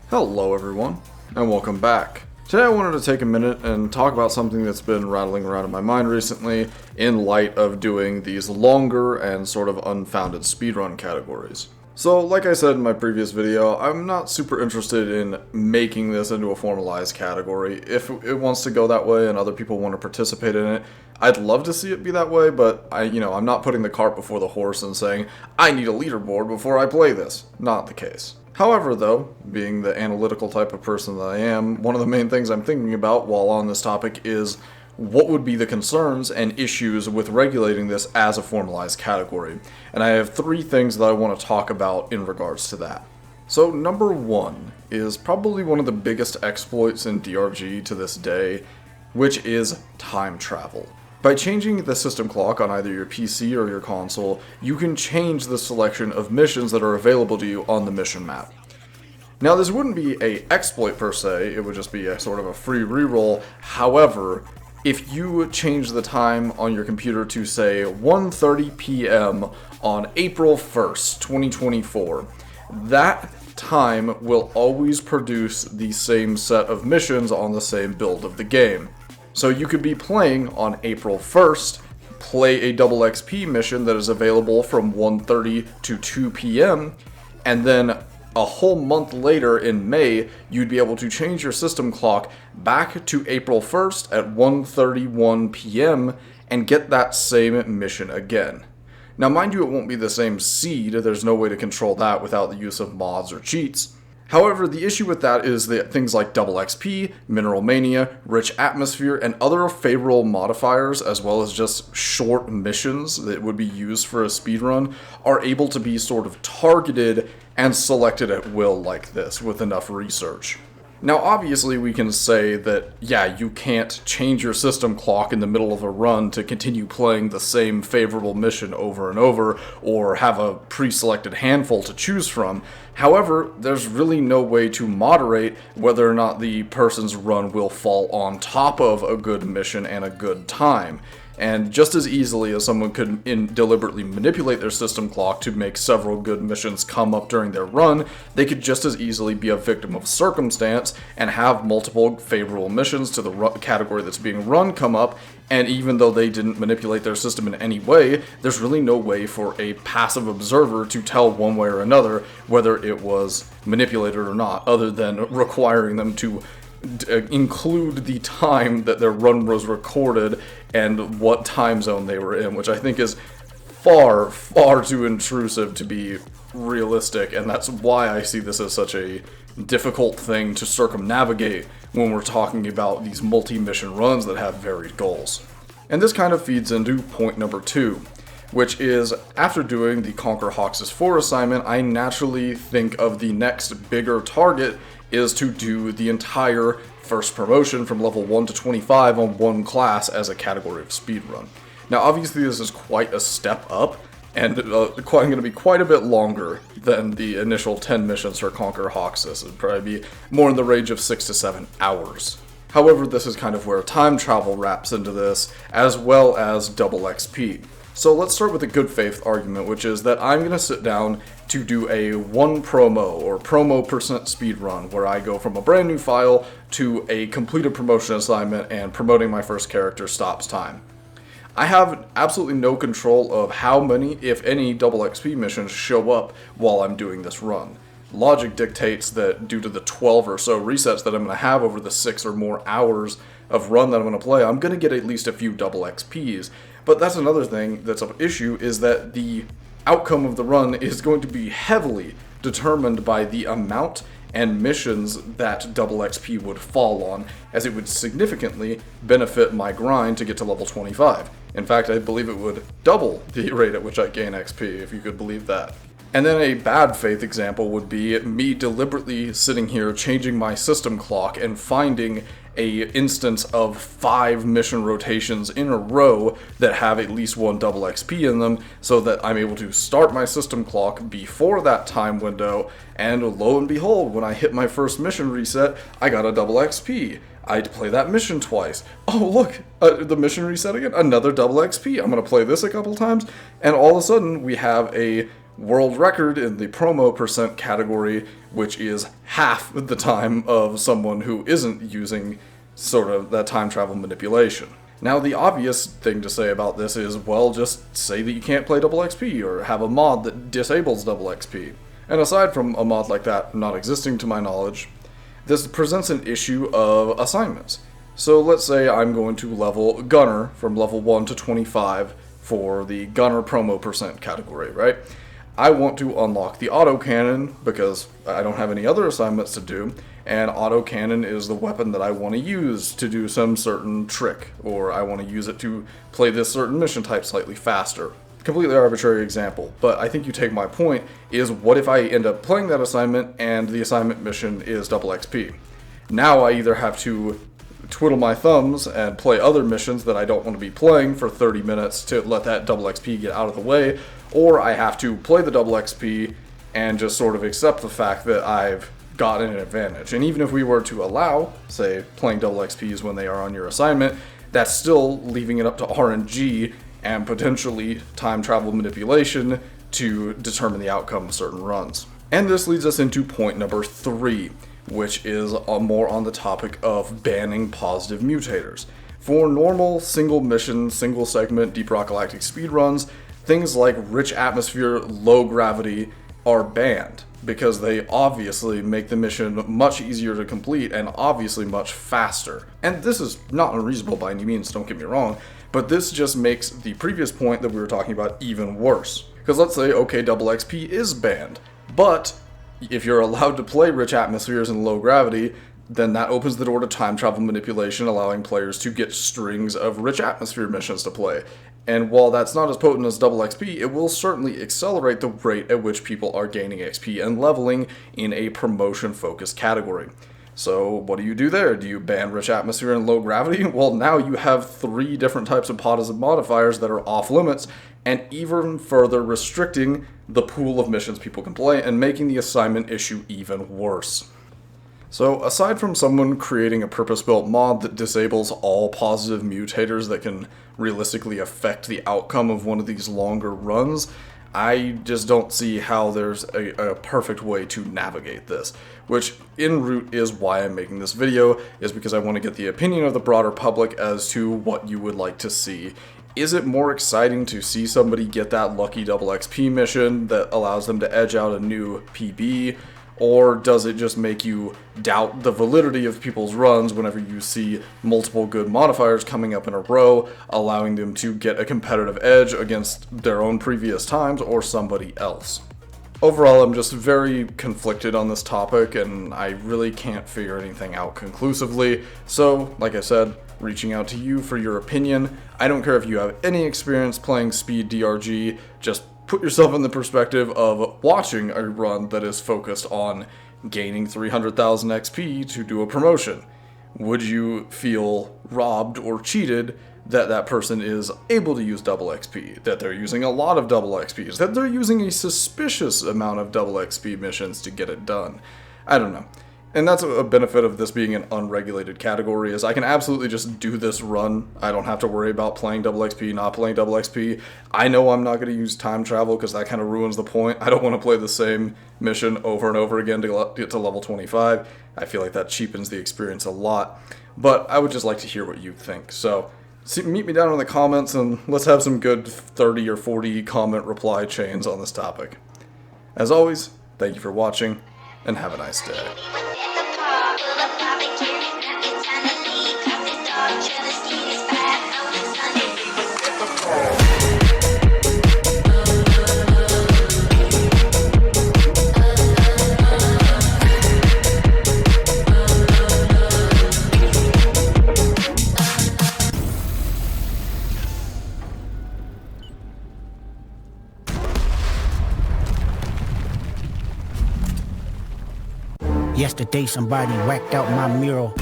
Hello everyone, and welcome back. Today I wanted to take a minute and talk about something that's been rattling around in my mind recently in light of doing these longer and sort of unfounded speedrun categories. So, like I said in my previous video, I'm not super interested in making this into a formalized category. If it wants to go that way and other people want to participate in it, I'd love to see it be that way, but I'm not putting the cart before the horse and saying, I need a leaderboard before I play this. Not the case. However, though, being the analytical type of person that I am, one of the main things I'm thinking about while on this topic is what would be the concerns and issues with regulating this as a formalized category. And I have three things that I want to talk about in regards to that. So number one is probably one of the biggest exploits in DRG to this day, which is time travel. By changing the system clock on either your PC or your console, you can change the selection of missions that are available to you on the mission map. Now, this wouldn't be an exploit per se, it would just be a sort of a free reroll. However, if you change the time on your computer to, say, 1:30 p.m. on April 1st, 2024, that time will always produce the same set of missions on the same build of the game. So you could be playing on April 1st, play a double XP mission that is available from 1:30 to 2 p.m., and then a whole month later in May, you'd be able to change your system clock back to April 1st at 1:31 p.m. and get that same mission again. Now, mind you, it won't be the same seed. There's no way to control that without the use of mods or cheats. However, the issue with that is that things like double XP, Mineral Mania, Rich Atmosphere, and other favorable modifiers, as well as just short missions that would be used for a speedrun, are able to be sort of targeted and selected at will like this with enough research. Now, obviously, we can say that, yeah, you can't change your system clock in the middle of a run to continue playing the same favorable mission over and over, or have a pre-selected handful to choose from. However, there's really no way to moderate whether or not the person's run will fall on top of a good mission and a good time. And just as easily as someone could deliberately manipulate their system clock to make several good missions come up during their run, they could just as easily be a victim of circumstance and have multiple favorable missions to the category that's being run come up, and even though they didn't manipulate their system in any way, there's really no way for a passive observer to tell one way or another whether it was manipulated or not, other than requiring them to include the time that their run was recorded and what time zone they were in, which I think is far, far too intrusive to be realistic, and that's why I see this as such a difficult thing to circumnavigate when we're talking about these multi-mission runs that have varied goals. And this kind of feeds into point number two, which is, after doing the Conquer Hoxus 4 assignment, I naturally think of the next bigger target is to do the entire first promotion from level 1 to 25 on one class as a category of speedrun. Now, obviously, this is quite a step up, and going to be quite a bit longer than the initial 10 missions for Conquer Hoxus. It'd probably be more in the range of 6 to 7 hours. However, this is kind of where time travel wraps into this, as well as double XP. So let's start with a good faith argument, which is that I'm going to sit down to do a one promo or promo percent speedrun where I go from a brand new file to a completed promotion assignment and promoting my first character stops time. I have absolutely no control of how many, if any, double XP missions show up while I'm doing this run. Logic dictates that due to the 12 or so resets that I'm going to have over the 6 or more hours of run that I'm going to play, I'm going to get at least a few double XPs. But that's another thing that's an issue, is that the outcome of the run is going to be heavily determined by the amount and missions that double XP would fall on, as it would significantly benefit my grind to get to level 25. In fact, I believe it would double the rate at which I gain XP, if you could believe that. And then a bad faith example would be me deliberately sitting here changing my system clock and finding a instance of 5 mission rotations in a row that have at least one double XP in them, so that I'm able to start my system clock before that time window, and lo and behold, when I hit my first mission reset, I got a double XP. I'd play that mission twice. Oh look, the mission reset again, another double XP. I'm gonna play this a couple times, and all of a sudden we have a world record in the promo percent category, which is half the time of someone who isn't using sort of that time travel manipulation. Now, the obvious thing to say about this is, well, just say that you can't play double XP, or have a mod that disables double XP. And aside from a mod like that not existing to my knowledge, this presents an issue of assignments. So let's say I'm going to level Gunner from level 1 to 25 for the Gunner promo percent category, right? I want to unlock the autocannon because I don't have any other assignments to do, and autocannon is the weapon that I want to use to do some certain trick, or I want to use it to play this certain mission type slightly faster. Completely arbitrary example, but I think you take my point, is what if I end up playing that assignment and the assignment mission is double XP? Now I either have to twiddle my thumbs and play other missions that I don't want to be playing for 30 minutes to let that double XP get out of the way, or I have to play the double XP and just sort of accept the fact that I've gotten an advantage. And even if we were to allow, say, playing double XPs when they are on your assignment, that's still leaving it up to RNG and potentially time travel manipulation to determine the outcome of certain runs. And this leads us into point number 3, which is more on the topic of banning positive mutators. For normal single mission, single segment Deep Rock Galactic speedruns, things like rich atmosphere, low gravity are banned because they obviously make the mission much easier to complete and obviously much faster. And this is not unreasonable by any means, don't get me wrong, but this just makes the previous point that we were talking about even worse. Because let's say, okay, double XP is banned, but if you're allowed to play rich atmospheres and low gravity, then that opens the door to time travel manipulation, allowing players to get strings of rich atmosphere missions to play. And while that's not as potent as double XP, it will certainly accelerate the rate at which people are gaining XP and leveling in a promotion-focused category. So what do you do there? Do you ban rich atmosphere and low gravity? Well, now you have 3 different types of positive modifiers that are off limits, and even further restricting the pool of missions people can play and making the assignment issue even worse. So aside from someone creating a purpose-built mod that disables all positive mutators that can realistically affect the outcome of one of these longer runs, I just don't see how there's a perfect way to navigate this, which en route is why I'm making this video, is because I want to get the opinion of the broader public as to what you would like to see. Is it more exciting to see somebody get that lucky double XP mission that allows them to edge out a new PB? Or does it just make you doubt the validity of people's runs whenever you see multiple good modifiers coming up in a row, allowing them to get a competitive edge against their own previous times or somebody else? Overall, I'm just very conflicted on this topic, and I really can't figure anything out conclusively. So, like I said, reaching out to you for your opinion. I don't care if you have any experience playing Speed DRG, just put yourself in the perspective of watching a run that is focused on gaining 300,000 XP to do a promotion. Would you feel robbed or cheated that that person is able to use double XP, that they're using a lot of double XPs, that they're using a suspicious amount of double XP missions to get it done? I don't know. And that's a benefit of this being an unregulated category, is I can absolutely just do this run. I don't have to worry about playing double XP, not playing double XP. I know I'm not going to use time travel because that kind of ruins the point. I don't want to play the same mission over and over again to get to level 25. I feel like that cheapens the experience a lot. But I would just like to hear what you think. So meet me down in the comments and let's have some good 30 or 40 comment reply chains on this topic. As always, thank you for watching and have a nice day. Yesterday somebody whacked out my mural.